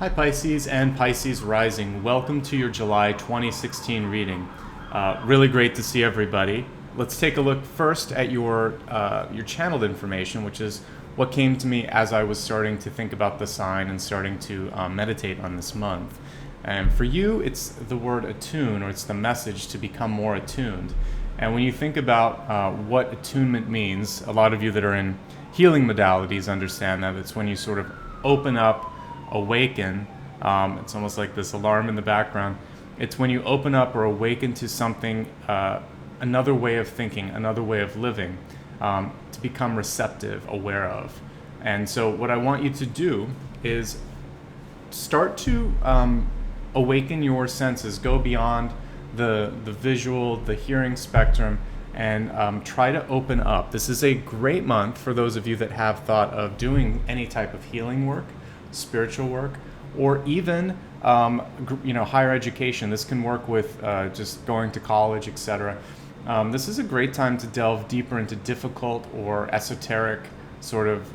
Hi Pisces and Pisces Rising. Welcome to your July 2016 reading. Really great to see everybody. Let's take a look first at your channeled information, which is what came to me as I was starting to think about the sign and starting to meditate on this month. And for you, it's the word attune, or it's the message to become more attuned. And when you think about what attunement means, a lot of you that are in healing modalities understand that it's when you sort of open up, awaken. It's almost like this alarm in the background. It's when you open up or awaken to something, another way of thinking, another way of living, to become receptive, aware of. And so what I want you to do is start to awaken your senses, go beyond the visual, the hearing spectrum, and try to open up. This is a great month for those of you that have thought of doing any type of healing work, spiritual work, or even higher education. This can work with just going to college, etc. This is a great time to delve deeper into difficult or esoteric sort of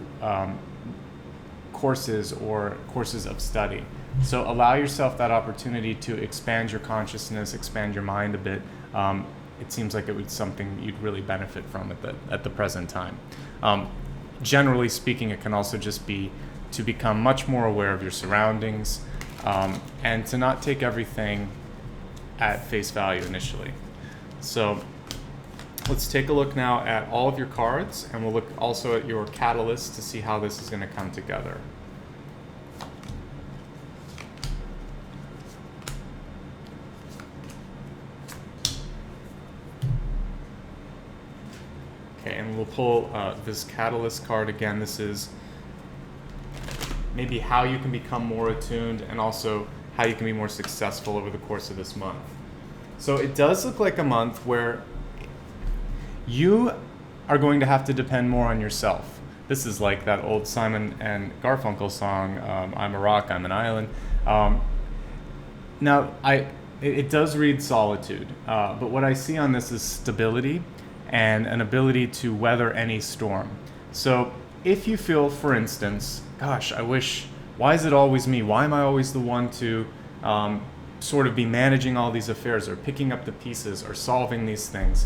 courses or courses of study. So allow yourself that opportunity to expand your consciousness, expand your mind a bit. It seems like it was something you'd really benefit from at the present time. Generally speaking, it can also just be to become much more aware of your surroundings, and to not take everything at face value initially. So let's take a look now at all of your cards, and we'll look also at your catalyst to see how this is going to come together. Okay, and we'll pull this catalyst card again. This is maybe how you can become more attuned, and also how you can be more successful over the course of this month. So it does look like a month where you are going to have to depend more on yourself. This is like that old Simon and Garfunkel song, I'm a rock, I'm an island. It does read solitude, but what I see on this is stability and an ability to weather any storm. So if you feel, for instance, gosh, why is it always me? Why am I always the one to sort of be managing all these affairs, or picking up the pieces, or solving these things?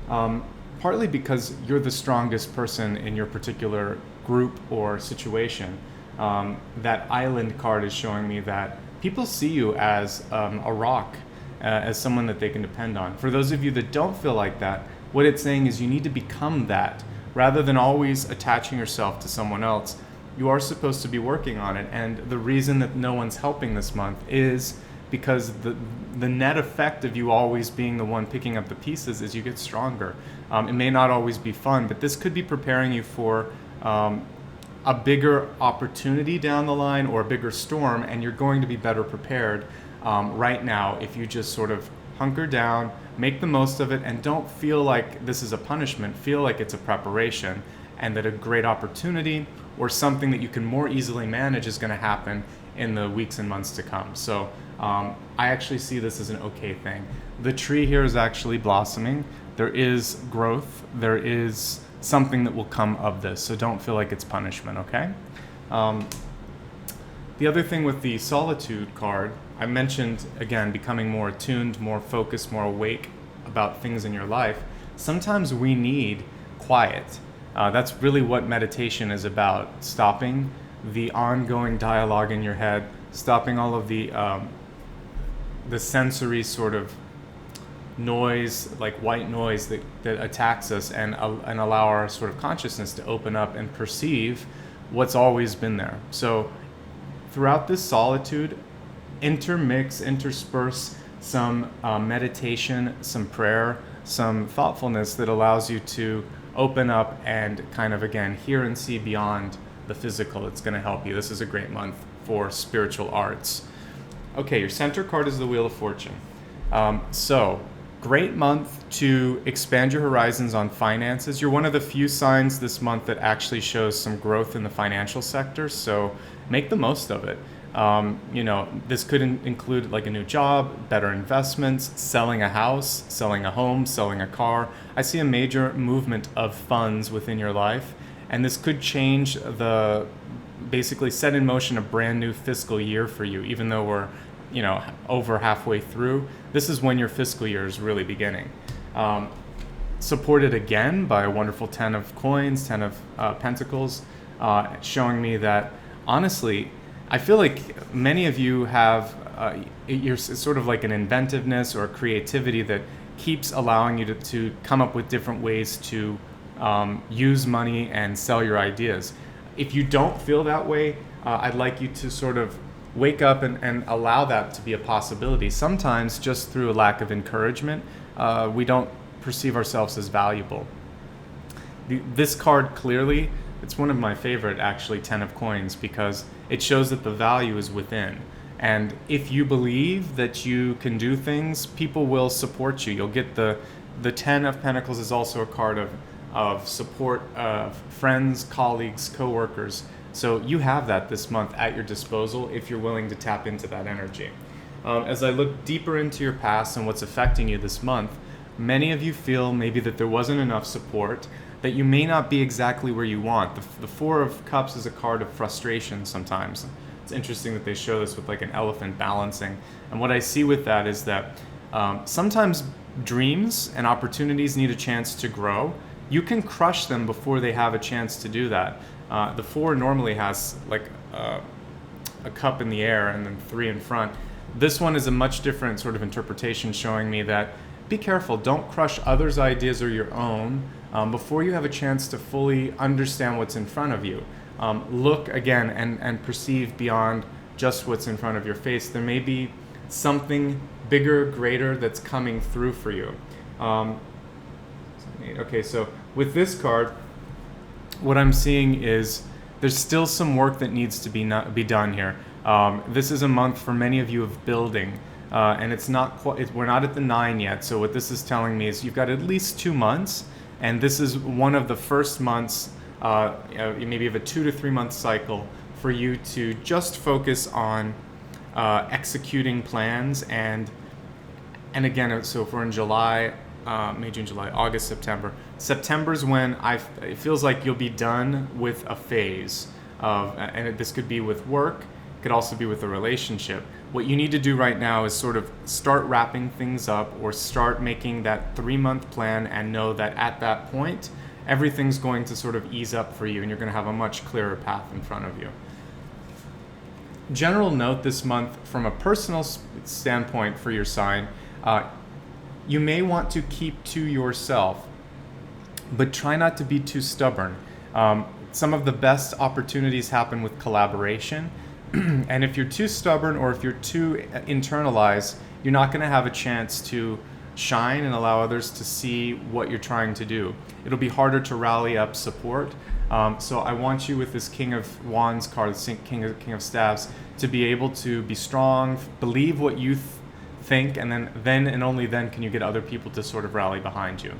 Partly because you're the strongest person in your particular group or situation. That island card is showing me that people see you as a rock, as someone that they can depend on. For those of you that don't feel like that, what it's saying is you need to become that. Rather than always attaching yourself to someone else, you are supposed to be working on it. And the reason that no one's helping this month is because the net effect of you always being the one picking up the pieces is you get stronger. It may not always be fun, but this could be preparing you for a bigger opportunity down the line, or a bigger storm, and you're going to be better prepared right now if you just sort of hunker down, make the most of it, and don't feel like this is a punishment. Feel like it's a preparation, and that a great opportunity or something that you can more easily manage is going to happen in the weeks and months to come. So I actually see this as an okay thing. The tree here is actually blossoming. There is growth. There is something that will come of this. So don't feel like it's punishment, okay? The other thing with the solitude card, I mentioned, again, becoming more attuned, more focused, more awake about things in your life. Sometimes we need quiet. That's really what meditation is about. Stopping the ongoing dialogue in your head, stopping all of the sensory sort of noise, like white noise that attacks us, and allow our sort of consciousness to open up and perceive what's always been there. So throughout this solitude, intersperse some meditation, some prayer, some thoughtfulness that allows you to open up and kind of, again, hear and see beyond the physical. It's going to help you. This is a great month for spiritual arts. Okay, your center card is the Wheel of Fortune. So great month to expand your horizons on finances. You're one of the few signs this month that actually shows some growth in the financial sector, so make the most of it. This could include like a new job, better investments, selling a house, selling a home, selling a car. I see a major movement of funds within your life, and this could change the basically set in motion a brand new fiscal year for you, even though we're, over halfway through. This is when your fiscal year is really beginning. Supported again by a wonderful 10 of coins, 10 of pentacles, showing me that, honestly, I feel like many of you have, you're sort of like an inventiveness or creativity that keeps allowing you to come up with different ways to use money and sell your ideas. If you don't feel that way, I'd like you to sort of wake up and allow that to be a possibility. Sometimes just through a lack of encouragement, we don't perceive ourselves as valuable. This card clearly, it's one of my favorite, actually, 10 of coins, because it shows that the value is within. And if you believe that you can do things, people will support you. You'll get the 10 of pentacles is also a card of support of friends, colleagues, co-workers. So you have that this month at your disposal if you're willing to tap into that energy. As I look deeper into your past and what's affecting you this month, many of you feel maybe that there wasn't enough support, that you may not be exactly where you want. The Four of Cups is a card of frustration sometimes. It's interesting that they show this with like an elephant balancing. And what I see with that is that sometimes dreams and opportunities need a chance to grow. You can crush them before they have a chance to do that. The Four normally has like a cup in the air and then three in front. This one is a much different sort of interpretation, showing me that be careful, don't crush others' ideas or your own before you have a chance to fully understand what's in front of you. Look again and perceive beyond just what's in front of your face. There may be something bigger, greater that's coming through for you. Okay, so with this card, what I'm seeing is there's still some work that needs to be done here. This is a month for many of you of building. And it's not quite, we're not at the 9 yet. So what this is telling me is you've got at least 2 months, and this is one of the first months, maybe of a 2 to 3 month cycle for you to just focus on executing plans. And again, so if we're in July, May, June, July, August, September. September's when it feels like you'll be done with a phase of, and this could be with work, could also be with a relationship. What you need to do right now is sort of start wrapping things up or start making that 3-month plan, and know that at that point, everything's going to sort of ease up for you and you're going to have a much clearer path in front of you. General note this month from a personal standpoint for your sign, you may want to keep to yourself, but try not to be too stubborn. Some of the best opportunities happen with collaboration. And if you're too stubborn or if you're too internalized, you're not going to have a chance to shine and allow others to see what you're trying to do. It'll be harder to rally up support. So I want you, with this King of Wands card, King of Staves, to be able to be strong, believe what you think, and then and only then can you get other people to sort of rally behind you.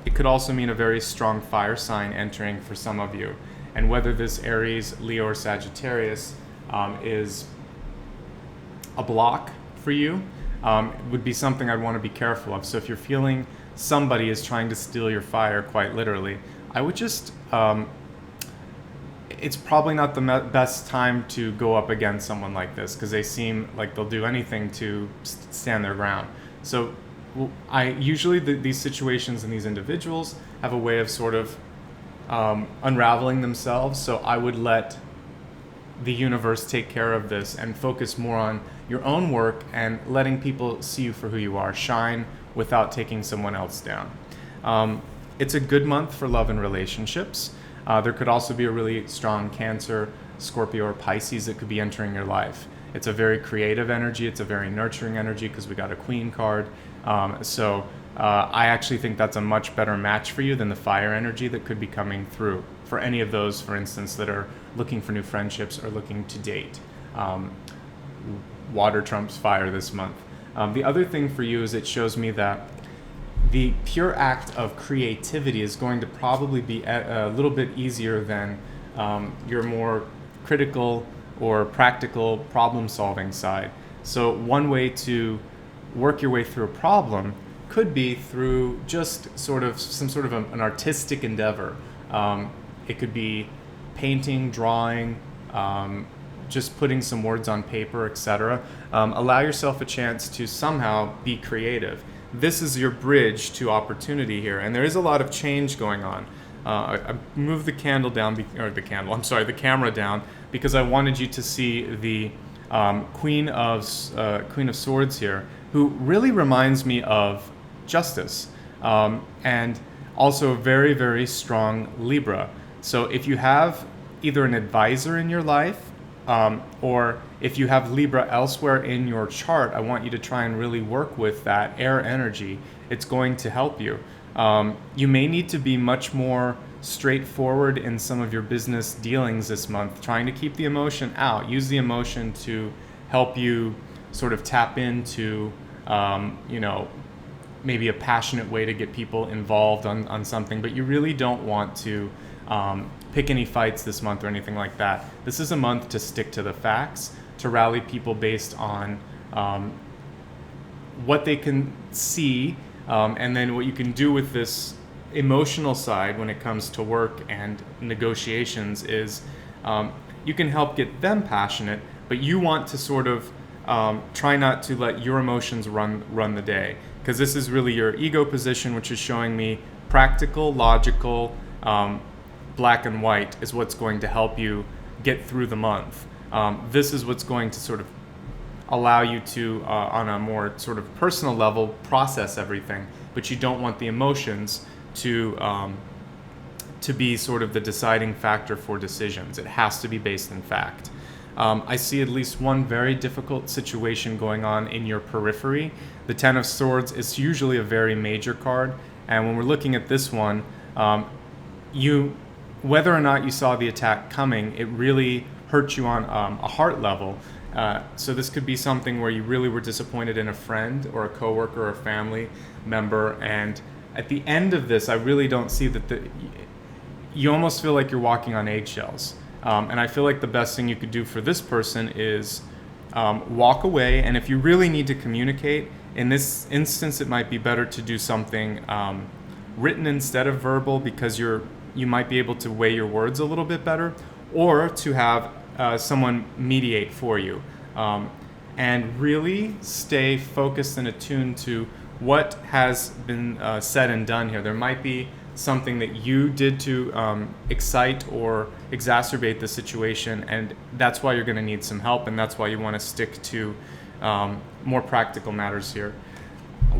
It could also mean a very strong fire sign entering for some of you. And whether this Aries, Leo, or Sagittarius is a block for you, would be something I'd want to be careful of. So if you're feeling somebody is trying to steal your fire, quite literally, I would just, it's probably not the best time to go up against someone like this, because they seem like they'll do anything to stand their ground. So I usually, these situations and these individuals have a way of sort of unraveling themselves. So I would let the universe take care of this and focus more on your own work and letting people see you for who you are. Shine without taking someone else down. It's a good month for love and relationships. There could also be a really strong Cancer, Scorpio, or Pisces that could be entering your life. It's a very creative energy. It's a very nurturing energy because we got a Queen card. I actually think that's a much better match for you than the fire energy that could be coming through for any of those, for instance, that are looking for new friendships or looking to date. Water trumps fire this month. The other thing for you is it shows me that the pure act of creativity is going to probably be a little bit easier than your more critical or practical problem-solving side. So one way to work your way through a problem could be through just sort of some sort of an artistic endeavor. It could be painting, drawing, just putting some words on paper, etc. Allow yourself a chance to somehow be creative. This is your bridge to opportunity here, and there is a lot of change going on. I moved the candle down, the camera down, because I wanted you to see the Queen of Swords here, who really reminds me of Justice, and also a very, very strong Libra. So if you have either an advisor in your life, or if you have Libra elsewhere in your chart, I want you to try and really work with that air energy. It's going to help you. You may need to be much more straightforward in some of your business dealings this month, trying to keep the emotion out. Use the emotion to help you sort of tap into, maybe a passionate way to get people involved on something, but you really don't want to pick any fights this month or anything like that. This is a month to stick to the facts, to rally people based on what they can see, and then what you can do with this emotional side when it comes to work and negotiations is you can help get them passionate, but you want to sort of try not to let your emotions run the day, because this is really your ego position, which is showing me practical, logical, black and white is what's going to help you get through the month. This is what's going to sort of allow you to, on a more sort of personal level, process everything, but you don't want the emotions to be sort of the deciding factor for decisions. It has to be based in fact. I see at least one very difficult situation going on in your periphery. The Ten of Swords is usually a very major card, and when we're looking at this one, whether or not you saw the attack coming, it really hurt you on a heart level. So this could be something where you really were disappointed in a friend or a coworker or a family member, and at the end of this, I really don't see that you almost feel like you're walking on eggshells. And I feel like the best thing you could do for this person is walk away, and if you really need to communicate, in this instance, it might be better to do something written instead of verbal, because you might be able to weigh your words a little bit better, or to have someone mediate for you. And really stay focused and attuned to what has been said and done here. There might be something that you did to excite or exacerbate the situation, and that's why you're going to need some help, and that's why you want to stick to more practical matters here.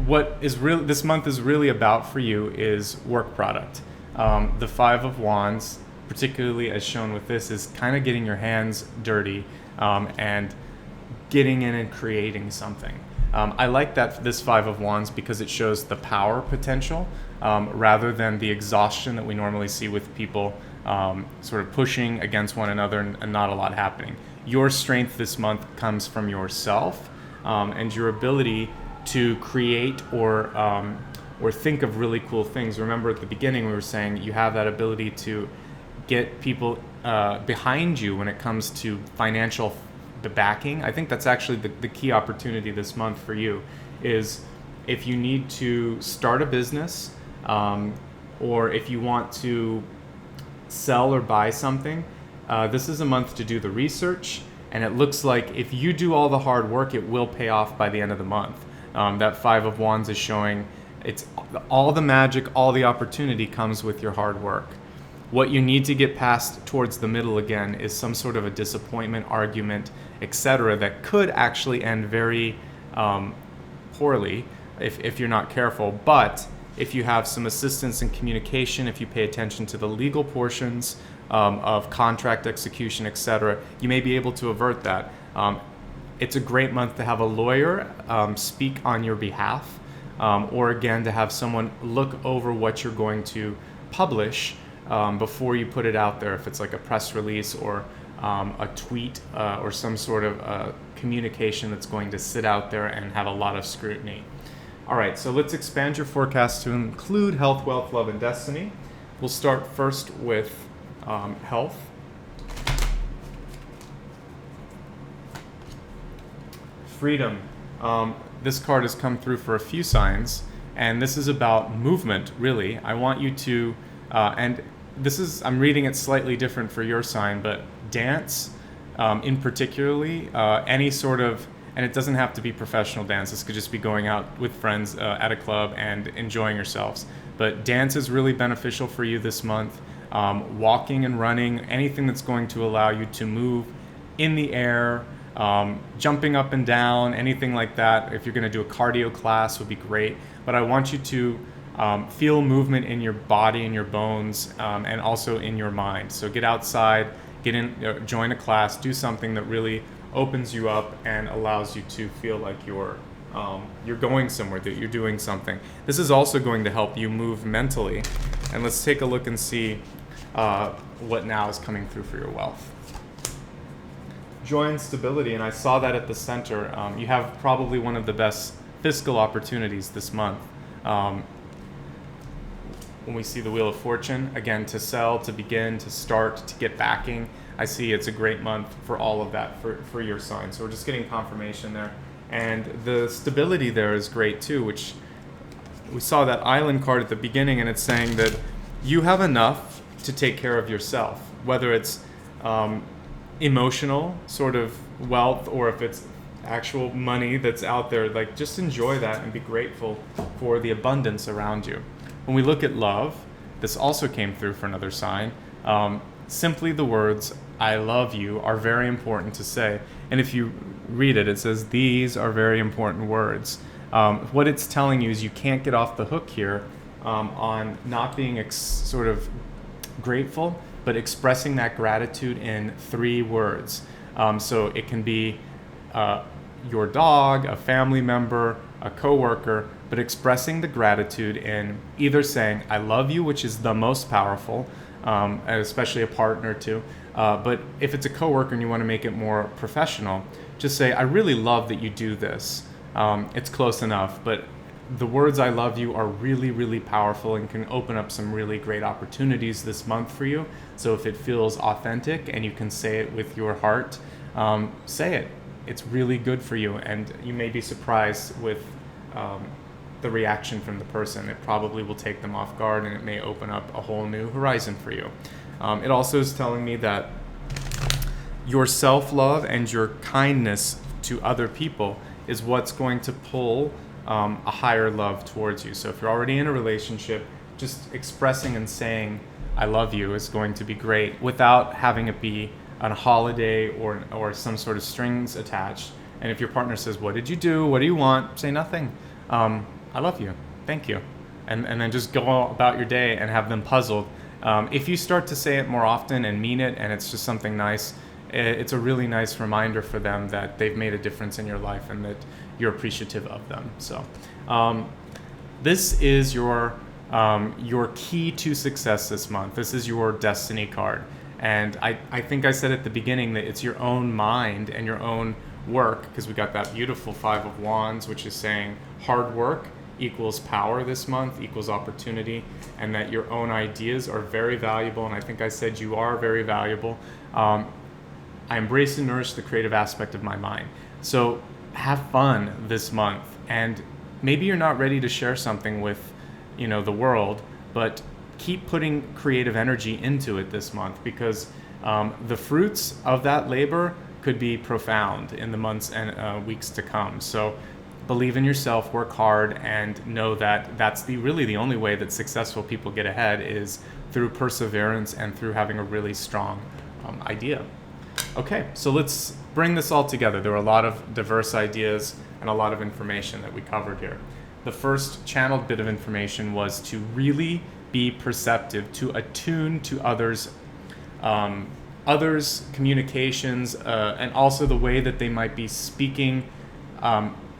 What is this month is really about for you is work product. The Five of Wands, particularly as shown with this, is kind of getting your hands dirty and getting in and creating something. I like this Five of Wands because it shows the power potential rather than the exhaustion that we normally see with people sort of pushing against one another and not a lot happening. Your strength this month comes from yourself and your ability to create or think of really cool things. Remember at the beginning we were saying you have that ability to get people behind you when it comes to financial backing. I think that's actually the key opportunity this month for you, is if you need to start a business or if you want to sell or buy something, this is a month to do the research, and it looks like if you do all the hard work, it will pay off by the end of the month. That Five of Wands is showing it's all the magic, all the opportunity comes with your hard work. What you need to get past towards the middle again is some sort of a disappointment, argument, etc. that could actually end very poorly if you're not careful. But if you have some assistance in communication, if you pay attention to the legal portions of contract execution, etc., you may be able to avert that. It's a great month to have a lawyer speak on your behalf, or again to have someone look over what you're going to publish before you put it out there, if it's like a press release or a tweet or some sort of communication that's going to sit out there and have a lot of scrutiny. All right, so let's expand your forecast to include health, wealth, love, and destiny. We'll start first with health. Freedom. This card has come through for a few signs, and this is about movement, really. I want you to, and I'm reading it slightly different for your sign, but dance, in particularly, any sort of, and it doesn't have to be professional dance. This could just be going out with friends at a club and enjoying yourselves. But dance is really beneficial for you this month. Walking and running, anything that's going to allow you to move in the air, jumping up and down, anything like that. If you're going to do a cardio class, would be great. But I want you to feel movement in your body and your bones, and also in your mind. So get outside, get in, join a class, do something that really opens you up and allows you to feel like you're going somewhere, that you're doing something. This is also going to help you move mentally. And let's take a look and see what now is coming through for your wealth. Joy and stability, and I saw that at the center. You have probably one of the best fiscal opportunities this month. When we see the Wheel of Fortune, again, to sell, to begin, to start, to get backing, I see it's a great month for all of that for your sign. So we're just getting confirmation there. And the stability there is great too, which we saw that island card at the beginning, and it's saying that you have enough to take care of yourself, whether it's emotional sort of wealth or if it's actual money that's out there. Like, just enjoy that and be grateful for the abundance around you. When we look at love, this also came through for another sign. Simply the words, I love you, are very important to say. And if you read it, it says, these are very important words. What it's telling you is you can't get off the hook here on not being sort of grateful, but expressing that gratitude in 3 words. So it can be your dog, a family member, a coworker, but expressing the gratitude in either saying, I love you, which is the most powerful, especially a partner too. But if it's a coworker and you want to make it more professional, just say, I really love that you do this. It's close enough, but the words I love you are really, really powerful and can open up some really great opportunities this month for you. So if it feels authentic and you can say it with your heart, say it. It's really good for you, and you may be surprised with the reaction from the person. It probably will take them off guard, and it may open up a whole new horizon for you. It also is telling me that your self-love and your kindness to other people is what's going to pull a higher love towards you. So if you're already in a relationship, just expressing and saying I love you is going to be great without having it be on a holiday or some sort of strings attached. And if your partner says, what did you do? What do you want? Say nothing. I love you. Thank you. And then just go about your day and have them puzzled. If you start to say it more often and mean it, and it's just something nice, it's a really nice reminder for them that they've made a difference in your life and that you're appreciative of them. So this is your key to success this month. This is your destiny card. And I think I said at the beginning that it's your own mind and your own work, because we got that beautiful 5 of Wands, which is saying hard work equals power this month, equals opportunity, and that your own ideas are very valuable. And I think I said you are very valuable. I embrace and nourish the creative aspect of my mind. So have fun this month. And maybe you're not ready to share something with, the world, but keep putting creative energy into it this month, because the fruits of that labor could be profound in the months and weeks to come. So believe in yourself, work hard, and know that that's really the only way that successful people get ahead is through perseverance and through having a really strong idea. Okay, so let's bring this all together. There were a lot of diverse ideas and a lot of information that we covered here. The first channeled bit of information was to really be perceptive, to attune to others' communications, and also the way that they might be speaking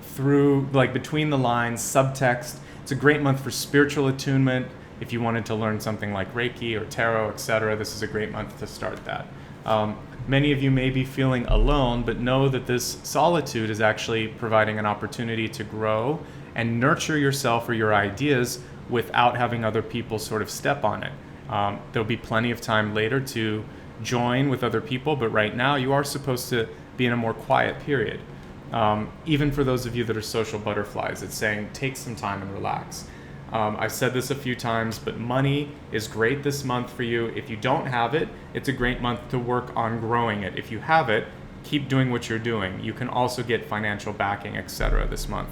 through, like between the lines, subtext. It's a great month for spiritual attunement. If you wanted to learn something like Reiki or Tarot, etc., this is a great month to start that. Many of you may be feeling alone, but know that this solitude is actually providing an opportunity to grow and nurture yourself or your ideas without having other people sort of step on it. There'll be plenty of time later to join with other people, but right now you are supposed to be in a more quiet period. Even for those of you that are social butterflies, it's saying take some time and relax. I've said this a few times, but money is great this month for you. If you don't have it, it's a great month to work on growing it. If you have it, keep doing what you're doing. You can also get financial backing, etc. this month.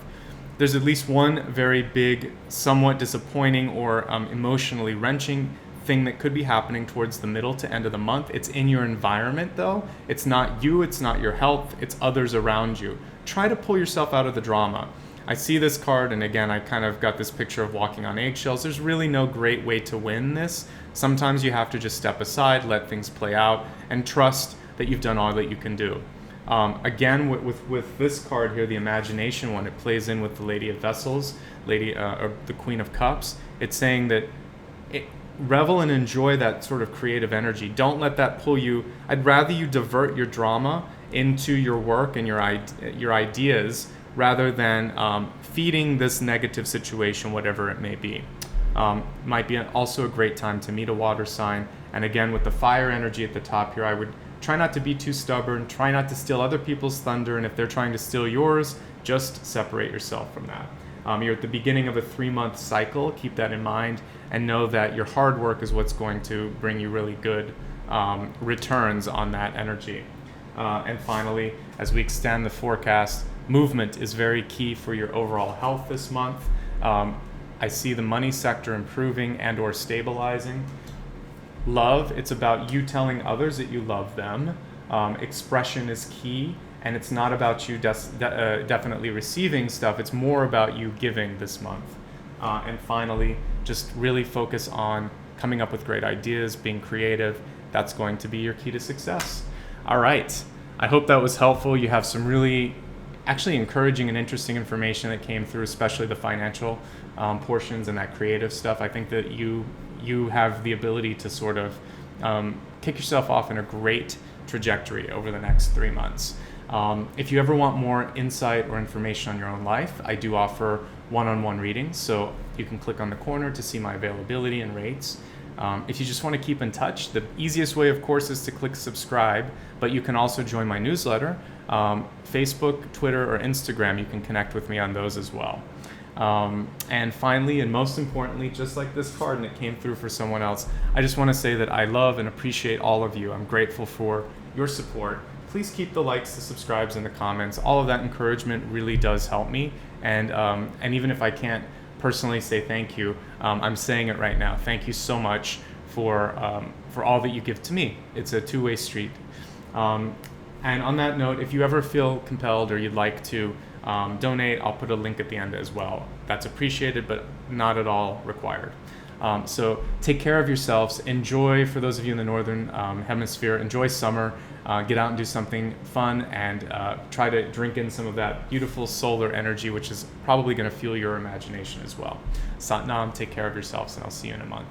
There's at least one very big, somewhat disappointing or emotionally wrenching thing that could be happening towards the middle to end of the month. It's in your environment though. It's not you, it's not your health, it's others around you. Try to pull yourself out of the drama. I see this card, and again, I kind of got this picture of walking on eggshells. There's really no great way to win this. Sometimes you have to just step aside, let things play out, and trust that you've done all that you can do. Again, with this card here, the imagination one, it plays in with the Lady of Vessels, or the Queen of Cups. It's saying that revel and enjoy that sort of creative energy. Don't let that pull you. I'd rather you divert your drama into your work and your ideas rather than feeding this negative situation, whatever it may be. Might be also a great time to meet a water sign. And again, with the fire energy at the top here, I would try not to be too stubborn, try not to steal other people's thunder, and if they're trying to steal yours, just separate yourself from that. You're at the beginning of a 3-month cycle, keep that in mind, and know that your hard work is what's going to bring you really good returns on that energy. And finally, as we extend the forecast, movement is very key for your overall health this month. I see the money sector improving and or stabilizing. Love, it's about you telling others that you love them. Expression is key, and it's not about you definitely receiving stuff. It's more about you giving this month. And finally, just really focus on coming up with great ideas, being creative. That's going to be your key to success. All right. I hope that was helpful. You have some really actually encouraging and interesting information that came through, especially the financial portions and that creative stuff. I think that you have the ability to sort of kick yourself off in a great trajectory over the next 3 months. If you ever want more insight or information on your own life, I do offer one-on-one readings, so you can click on the corner to see my availability and rates. If you just want to keep in touch, the easiest way, of course, is to click subscribe, but you can also join my newsletter. Facebook, Twitter, or Instagram, you can connect with me on those as well. And finally, and most importantly, just like this card, and it came through for someone else, I just want to say that I love and appreciate all of you. I'm grateful for your support. Please keep the likes, the subscribes, and the comments. All of that encouragement really does help me. And even if I can't personally say thank you, I'm saying it right now. Thank you so much for all that you give to me. It's a two-way street. And on that note, if you ever feel compelled or you'd like to donate, I'll put a link at the end as well. That's appreciated, but not at all required. So take care of yourselves. Enjoy, for those of you in the Northern Hemisphere, enjoy summer. Get out and do something fun, and try to drink in some of that beautiful solar energy, which is probably going to fuel your imagination as well. Sat Nam, take care of yourselves, and I'll see you in a month.